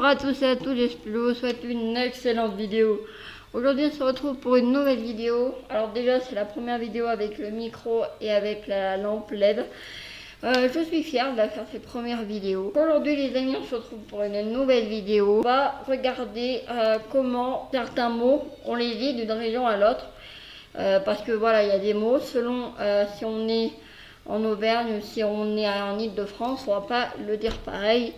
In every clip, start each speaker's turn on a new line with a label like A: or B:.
A: à tous et à toutes, je vous souhaite une excellente vidéo. Aujourd'hui on se retrouve pour une nouvelle vidéo. Alors déjà c'est la première vidéo avec le micro et avec la lampe LED. Je suis fière de faire cette première vidéo. Aujourd'hui les amis, on se retrouve pour une nouvelle vidéo. On va regarder comment certains mots on les dit d'une région à l'autre. Parce que voilà, il y a des mots selon si on est en Auvergne ou si on est en Île-de-France, on ne va pas le dire pareil.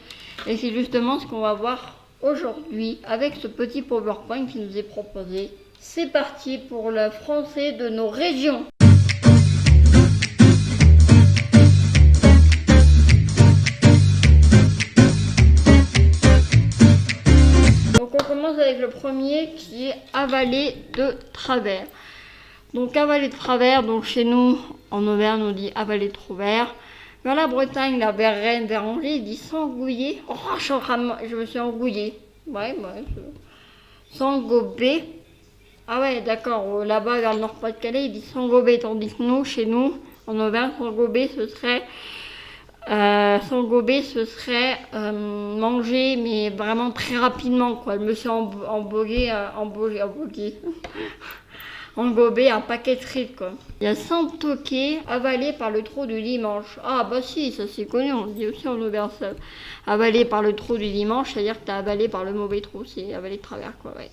A: Et c'est justement ce qu'on va voir aujourd'hui avec ce petit PowerPoint qui nous est proposé. C'est parti pour le français de nos régions. Donc on commence avec le premier qui est avaler de travers. Donc avaler de travers, donc chez nous en Auvergne on dit avaler de travers. Vers la Bretagne, là, vers Rennes, vers Angers, il dit s'engouiller. Oh, je me suis engouillée. Ouais. S'engober. Ah ouais, d'accord. Là-bas, vers le Nord-Pas-de-Calais, il dit s'engober. Tandis que nous, chez nous, en Auvergne, s'engober, ce serait manger, mais vraiment très rapidement, quoi. Je me suis embogé. Engobé un paquet de frites, quoi. Il y a s'entoquer, avalé par le trou du dimanche. Ah bah si, ça c'est connu, on le dit aussi en Auvergne. Avalé par le trou du dimanche, c'est-à-dire que t'as avalé par le mauvais trou, c'est avalé de travers, quoi. Ouais,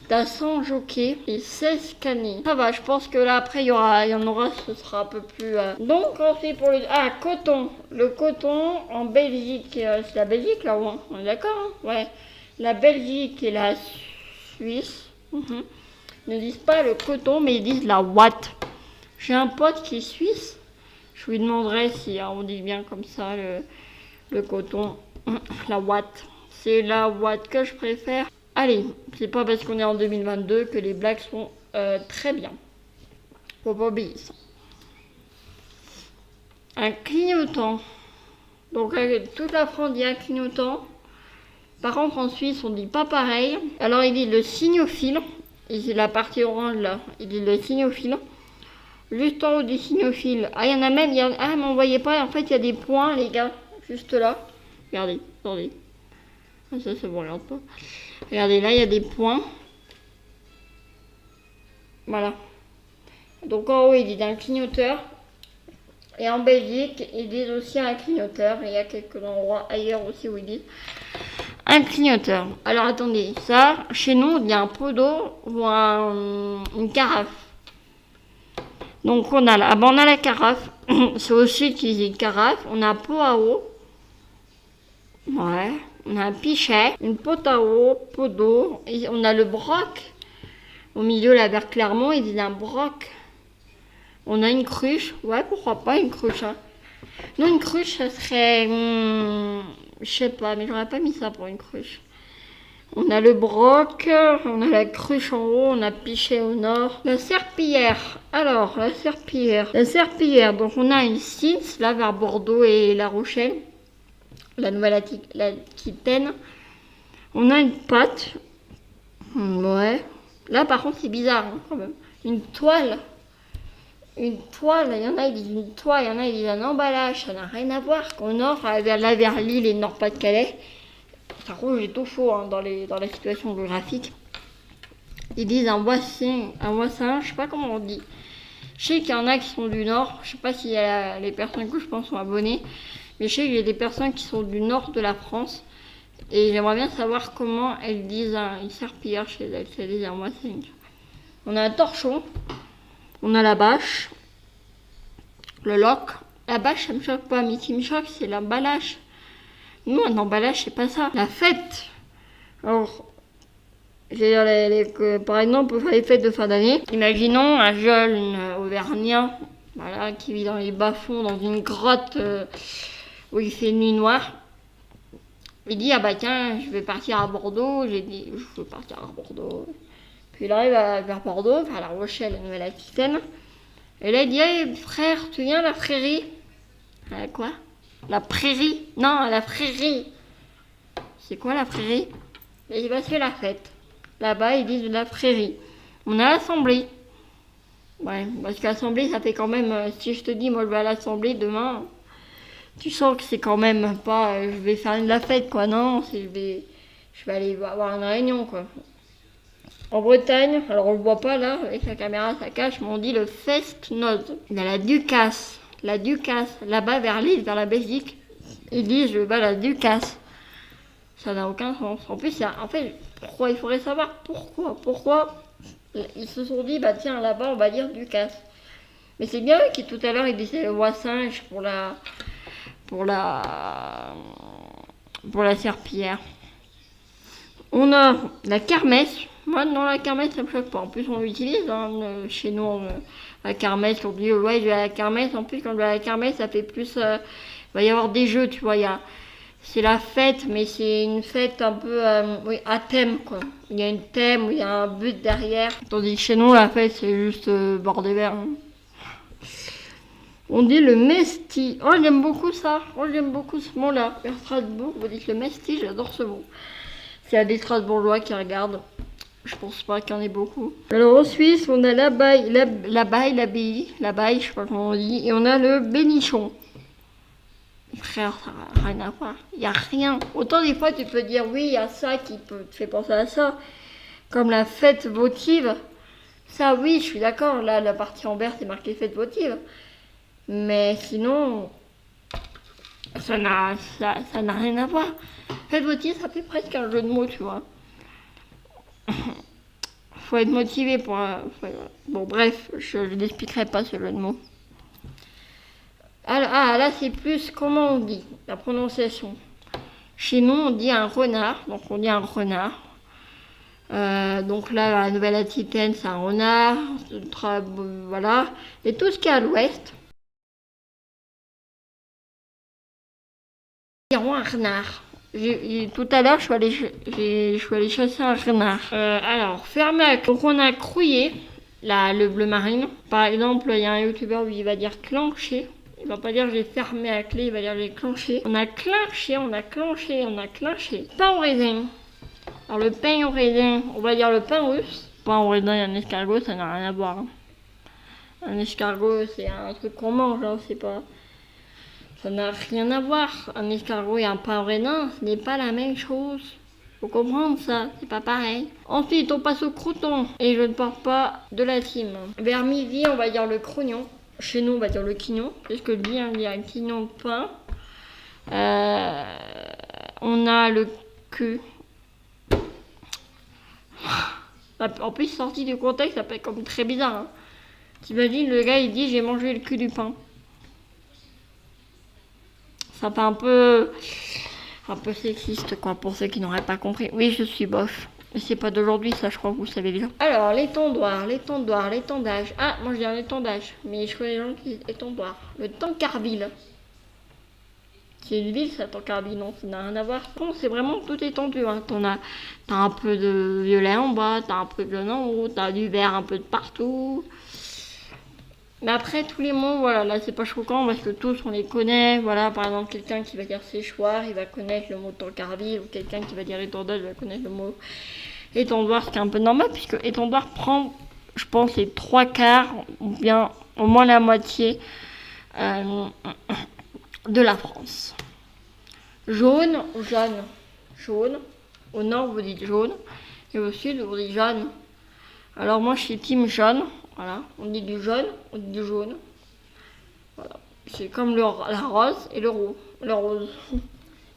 A: t'as s'enjoquer et s'escanner. Ça va, je pense que là après il y en aura, ce sera un peu plus. Donc ensuite pour le coton. Le coton en Belgique, c'est la Belgique là, on est d'accord, hein, ouais. La Belgique et la Suisse. Ne disent pas le coton, mais ils disent la ouate. J'ai un pote qui est suisse. Je lui demanderai si on dit bien comme ça le coton. La ouate. C'est la ouate que je préfère. Allez, c'est pas parce qu'on est en 2022 que les blagues sont très bien. Faut pas oublier ça. Un clignotant. Donc toute la France dit un clignotant. Par contre en Suisse on dit pas pareil. Alors il dit le signophile. Et c'est la partie orange là, il dit le signophile. Juste en haut du signophile. Ah, il y en a même, mais on voyait pas, en fait il y a des points les gars, juste là. Regardez, attendez. Ah, ça bon, regarde pas. Regardez, là il y a des points. Voilà. Donc en haut il dit un clignoteur. Et en Belgique, ils disent aussi un clignoteur. Et il y a quelques endroits ailleurs aussi où ils disent un clignoteur. Alors attendez, ça, chez nous, il y a un pot d'eau ou une carafe. Donc on a la carafe. C'est aussi utilisé une carafe. On a un pot à eau. Ouais. On a un pichet, une pote à eau, pot d'eau. Et on a le broc. Au milieu, là, vers Clermont, ils disent un broc. On a une cruche. Ouais, pourquoi pas une cruche, hein. Non, une cruche, ça serait... je sais pas, mais j'aurais pas mis ça pour une cruche. On a le broc, on a la cruche en haut, on a pichet au nord. La serpillière. Alors, la serpillière. La serpillière, donc on a une Sins, là, vers Bordeaux et La Rochelle. La Nouvelle-Aquitaine. On a une pâte. Ouais. Là, par contre, c'est bizarre, hein, quand même. Une toile. Une toile, il y en a, ils disent une toile, il y en a, ils disent un emballage, ça n'a rien à voir. Au nord, vers Lille et le Nord-Pas-de-Calais, ça rouge et tout faux hein, dans la situation géographique. Ils disent un voisin, je sais pas comment on dit. Je sais qu'il y en a qui sont du nord, je sais pas si les personnes que je pense sont abonnées, mais je sais qu'il y a des personnes qui sont du nord de la France. Et j'aimerais bien savoir comment elles disent une serpillière chez elles, si elles disent un voisin. On a un torchon. On a la bâche, le loc. La bâche, ça me choque pas, mais ce qui me choque, c'est l'emballage. Nous, un emballage, c'est pas ça. La fête. Alors, par exemple, pour faire les fêtes de fin d'année, imaginons un jeune Auvergnat, voilà, qui vit dans les bas-fonds, dans une grotte où il fait nuit noire. Il dit, ah bah tiens, je vais partir à Bordeaux. J'ai dit, je veux partir à Bordeaux. Puis il arrive vers Bordeaux, vers La Rochelle, la Nouvelle-Aquitaine. Et là, il dit, hey, frère, tu viens à la prairie? Quoi? La prairie? Non, la prairie. C'est quoi la prairie? Et il va se faire la fête. Là-bas, ils disent la prairie. On a l'assemblée. Ouais, parce que l'assemblée, ça fait quand même... si je te dis, moi, je vais à l'assemblée demain, Tu sens que c'est quand même pas je vais faire de la fête quoi, non, je vais aller avoir une réunion quoi. En Bretagne, alors on le voit pas là, avec la caméra ça cache, mais on dit le Fest-Noz. Il y a la Ducasse, là-bas vers l'île, vers la Belgique, ils disent je vais à la Ducasse. Ça n'a aucun sens. En plus, pourquoi il faudrait savoir pourquoi ils se sont dit, bah tiens, là-bas, on va dire Ducasse. Mais c'est bien qui tout à l'heure, il disait le roi singe pour la serpillière. On a la kermesse. Moi, non, la kermesse, ça me choque pas. En plus, on l'utilise chez nous, la kermesse. On dit, ouais, je vais à la kermesse. En plus, quand je vais à la kermesse, ça fait plus. Il va y avoir des jeux, tu vois. C'est la fête, mais c'est une fête un peu oui, à thème, quoi. Il y a une thème, où il y a un but derrière. Tandis que chez nous, la fête, c'est juste bordé vert. Hein. On dit le mesti. Oh, j'aime beaucoup ça. Oh, j'aime beaucoup ce mot-là. Vers Strasbourg, vous dites le mesti, j'adore ce mot. S'il y a des Strasbourgeois qui regardent, je pense pas qu'il y en ait beaucoup. Alors en Suisse, on a l'abbaye, je sais pas comment on dit, et on a le bénichon. Frère, ça n'a rien à voir. Il n'y a rien. Autant des fois, tu peux dire, oui, il y a ça qui te fait penser à ça. Comme la fête votive. Ça, oui, je suis d'accord. Là, la partie en vert, c'est marqué fête votive. Mais sinon, ça n'a rien à voir. Fête votive, ça fait presque un jeu de mots, tu vois. Faut être motivé pour... Bon, bref, je n'expliquerai pas ce jeu de mots. Alors, là, c'est plus comment on dit, la prononciation. Chez nous, on dit un renard, donc on dit un renard. Donc là, la Nouvelle-Aquitaine, c'est un renard, voilà. Et tout ce qui est à l'ouest, ils diront un renard. Tout à l'heure, je suis allée chasser un renard. Alors, fermé à... Donc on a crouillé, le bleu marine. Par exemple, il y a un youtubeur où il va dire clencher. Il va pas dire j'ai fermé à clé, il va dire j'ai clenché. On a clenché. Pain au raisin. Alors le pain au raisin, on va dire le pain russe. Pain au raisin et un escargot, ça n'a rien à voir. Hein. Un escargot, c'est un truc qu'on mange, hein, c'est pas... Ça n'a rien à voir. Un escargot et un pain au raisin, ce n'est pas la même chose. Faut comprendre ça, c'est pas pareil. Ensuite, on passe au crouton. Et je ne parle pas de la team. Vers midi, on va dire le crognon. Chez nous, on va dire le quignon. C'est ce que je dis, il y a un quignon de pain. On a le cul. En plus, sorti du contexte, ça peut être comme très bizarre. Hein. T'imagines, le gars, il dit j'ai mangé le cul du pain. Ça fait un peu sexiste, quoi, pour ceux qui n'auraient pas compris. Oui, je suis bof. Mais c'est pas d'aujourd'hui, ça, je crois que vous savez déjà. Alors, l'étendoir, l'étendage. Ah, moi je dis un étendage, mais je connais les gens qui disent étendoir. Le Tancarville. C'est une ville, ça, Tancarville, non, ça n'a rien à voir. Bon, c'est vraiment tout étendu. Hein. T'as un peu de violet en bas, t'as un peu de jaune en haut, t'as du vert un peu de partout. Mais après, tous les mots, voilà, là c'est pas choquant parce que tous on les connaît. Voilà, par exemple, quelqu'un qui va dire séchoir, il va connaître le mot Tancarville, ou quelqu'un qui va dire étendage, il va connaître le mot étendoir, ce qui est un peu normal, puisque étendoir prend, je pense, les 3/4, ou bien au moins la moitié de la France. Jaune ou jaune? Jaune. Au nord, vous dites jaune, et au sud, vous dites jaune. Alors moi, je suis team jaune. Voilà, on dit du jaune, on dit du jaune. Voilà. C'est comme la rose et le rose.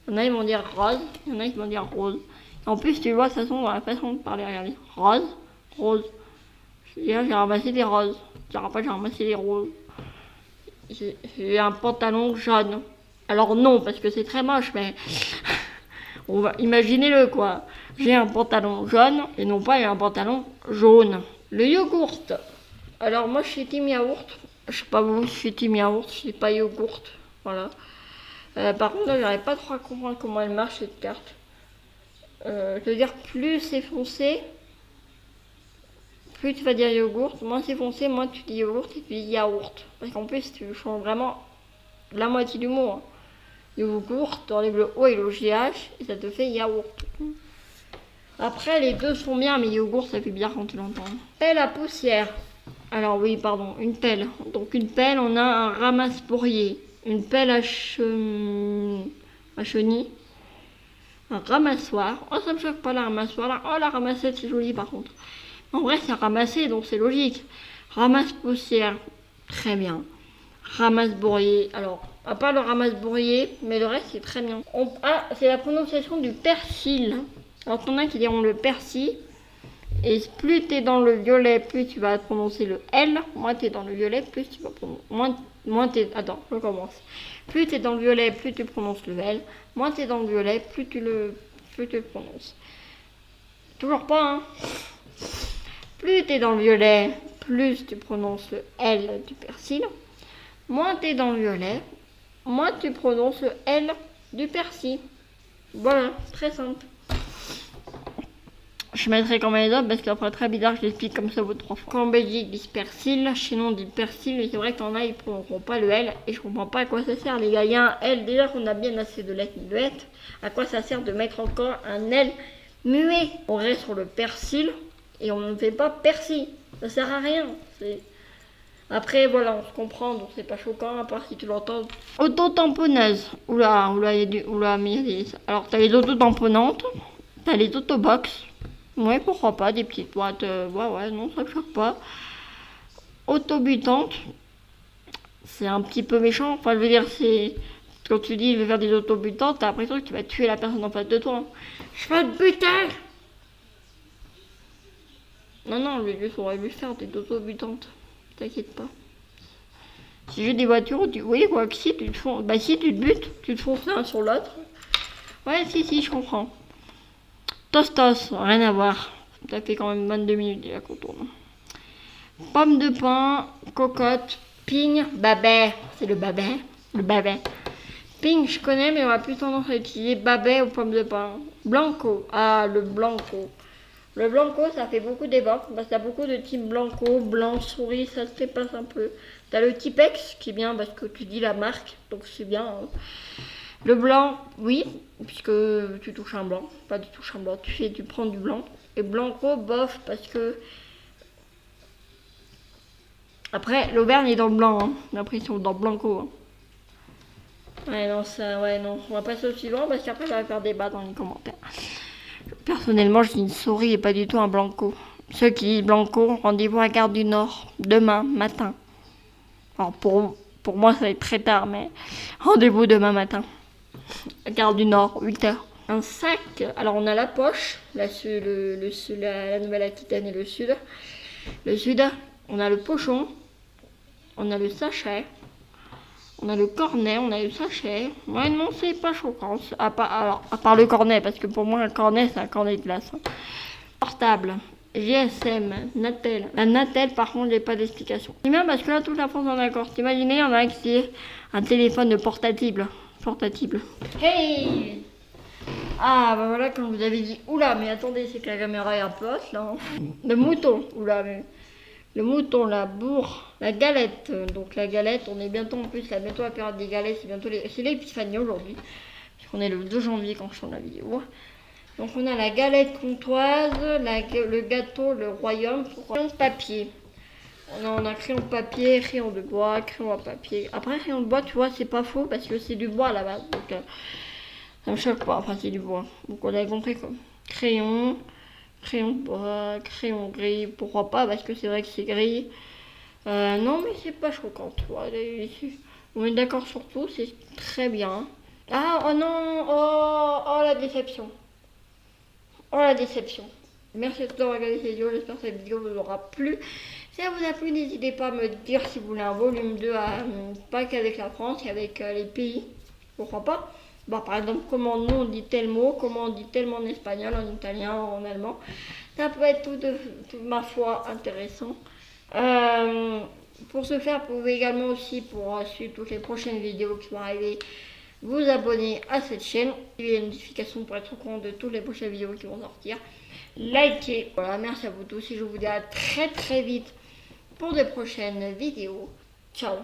A: Il y en a, ils vont dire rose, il y en a, ils vont dire rose. Et en plus, tu vois, de toute façon, dans la façon de parler, regardez. Rose. J'ai ramassé des roses. J'ai ramassé des roses. J'ai un pantalon jaune. Alors non, parce que c'est très moche, mais... on va imaginez-le, quoi. J'ai un pantalon jaune, et non pas un pantalon jaune. Le yogourt. Alors moi je suis team yaourt, je sais pas vous, je suis team yaourt, je suis pas yogourt, voilà. Par contre là j'arrive pas trop à comprendre comment elle marche cette carte. Je veux dire plus c'est foncé, plus tu vas dire yogourt, moins c'est foncé, moins tu dis yogourt et tu dis yaourt. Parce qu'en plus tu changes vraiment la moitié du mot. Hein. Yogourt, tu enlèves le O et le GH et ça te fait yaourt. Après les deux sont bien mais yogourt ça fait bien quand tu l'entends. Et la poussière. Alors oui, pardon, une pelle. Donc une pelle, on a un ramasse-pourrier. une pelle à chenilles, un ramassoir. Oh, ça me choque pas la ramassoir. Oh, la ramassette, c'est joli par contre. En vrai, c'est ramasser, donc c'est logique. Ramasse poussière, très bien. Ramasse bourrier, alors, à part le ramasse bourrier, mais le reste, c'est très bien. Ah, c'est la prononciation du persil. Alors, t'en as qui diront le persil. Et plus t'es dans le violet, plus tu vas prononcer le L. Moins t'es dans le violet, plus tu vas prononcer. Attends, je recommence. Plus t'es dans le violet, plus tu prononces le L. Moins t'es dans le violet, plus tu le prononces. Toujours pas, hein. Plus t'es dans le violet, plus tu prononces le L du persil. Moins t'es dans le violet, moins tu prononces le L du persil. Voilà, très simple. Je mettrai quand même les autres parce qu'après très bizarre je l'explique comme ça 3 fois. Quand en Belgique ils disent persil, chez nous on dit persil, mais c'est vrai que t'en as ils prononceront pas le L et je comprends pas à quoi ça sert les gars. Il y a un L déjà qu'on a bien assez de lettres muettes. À quoi ça sert de mettre encore un L muet? On reste sur le persil et on ne fait pas persil. Ça sert à rien. Après voilà on se comprend donc c'est pas choquant à part si tu l'entends. Auto-tamponneuse. Oula, mais il y a des... Alors t'as les auto-tamponnantes, t'as les autobox. Ouais, pourquoi pas, des petites boîtes, ouais, non, ça me choque pas. Autobutante, c'est un petit peu méchant, enfin, je veux dire, c'est... Quand tu dis, je vais faire des autobutantes, t'as l'impression que tu vas tuer la personne en face de toi. Je vais te buter! Non, le lieu aurait dû faire des autobutantes, t'inquiète pas. Si j'ai des voitures, oui, quoi que si, tu te fonces... Bah si, tu te butes, tu te fonces l'un sur l'autre. Ouais, si, je comprends. Tostos, rien à voir. Ça fait quand même 22 minutes déjà qu'on tourne. Pomme de pain, cocotte, ping, babet. C'est le babet. Le babet. Ping, je connais, mais on a plus tendance à utiliser babet ou pomme de pain. Blanco. Ah, le blanco. Le blanco, ça fait beaucoup débat. Parce qu'il y a beaucoup de types blanco, blanc, souris, ça se dépasse un peu. T'as le Tipex qui est bien parce que tu dis la marque, donc c'est bien. Hein. Le blanc, oui, puisque tu touches un blanc, pas du touches un blanc, tu prends du blanc. Et blanco, bof, parce que... Après, l'Auvergne est dans le blanc, hein. J'ai l'impression dans blanco. Hein. Ouais, non, on va passer au suivant parce qu'après, ça va faire débat dans les commentaires. Personnellement, je dis une souris et pas du tout un blanco. Ceux qui disent blanco, rendez-vous à Gare du Nord, demain matin. Alors, pour moi, ça va être très tard, mais rendez-vous demain matin. Gare du Nord, 8h. Un sac, alors on a la poche, la Nouvelle-Aquitaine et le sud. Le sud, on a le pochon, on a le sachet, on a le cornet, on a le sachet. Ouais, non, c'est pas choquant, à part le cornet, parce que pour moi, un cornet, c'est un cornet de glace. Hein. Portable, GSM, Natel. La Natel, par contre, j'ai pas d'explication. C'est bien parce que là, toute la France en accord. T'imaginez, il y en a qui est un téléphone portable. Hey! Ah, bah voilà, comme vous avez dit. Oula, mais attendez, c'est que la caméra est un peu haute, là. Le mouton. Oula, mais... Le mouton, la bourre, la galette. Donc la galette, on est bientôt en plus, là, bientôt la période des galettes, c'est l'épiphanie aujourd'hui. Puisqu'on est le 2 janvier quand je tourne la vidéo. Donc on a la galette comtoise, le gâteau, le royaume, crayon de papier. On a crayon de papier, crayon de bois, crayon à papier. Après, crayon de bois, tu vois, c'est pas faux parce que c'est du bois à la base. Donc, ça me choque pas. Enfin, c'est du bois. Donc, on avait compris quoi. Crayon de bois, crayon gris. Pourquoi pas? Parce que c'est vrai que c'est gris. Non, mais c'est pas choquant, tu vois. On est d'accord sur tout, c'est très bien. Ah, oh non, oh la déception. Oh la déception. Merci à tous d'avoir regardé cette vidéo, j'espère que cette vidéo vous aura plu. Si elle vous a plu, n'hésitez pas à me dire si vous voulez un volume 2, pas qu'avec la France, et avec les pays. Pourquoi pas? Bon, par exemple, comment nous on dit tel mot, comment on dit tel mot en espagnol, en italien, en allemand. Ça peut être tout ma foi, intéressant. Pour ce faire, vous pouvez également aussi, pour suivre toutes les prochaines vidéos qui vont arriver, vous abonner à cette chaîne, activer les notifications pour être au courant de toutes les prochaines vidéos qui vont sortir. Likez. Voilà, merci à vous tous et je vous dis à très vite pour de prochaines vidéos. Ciao.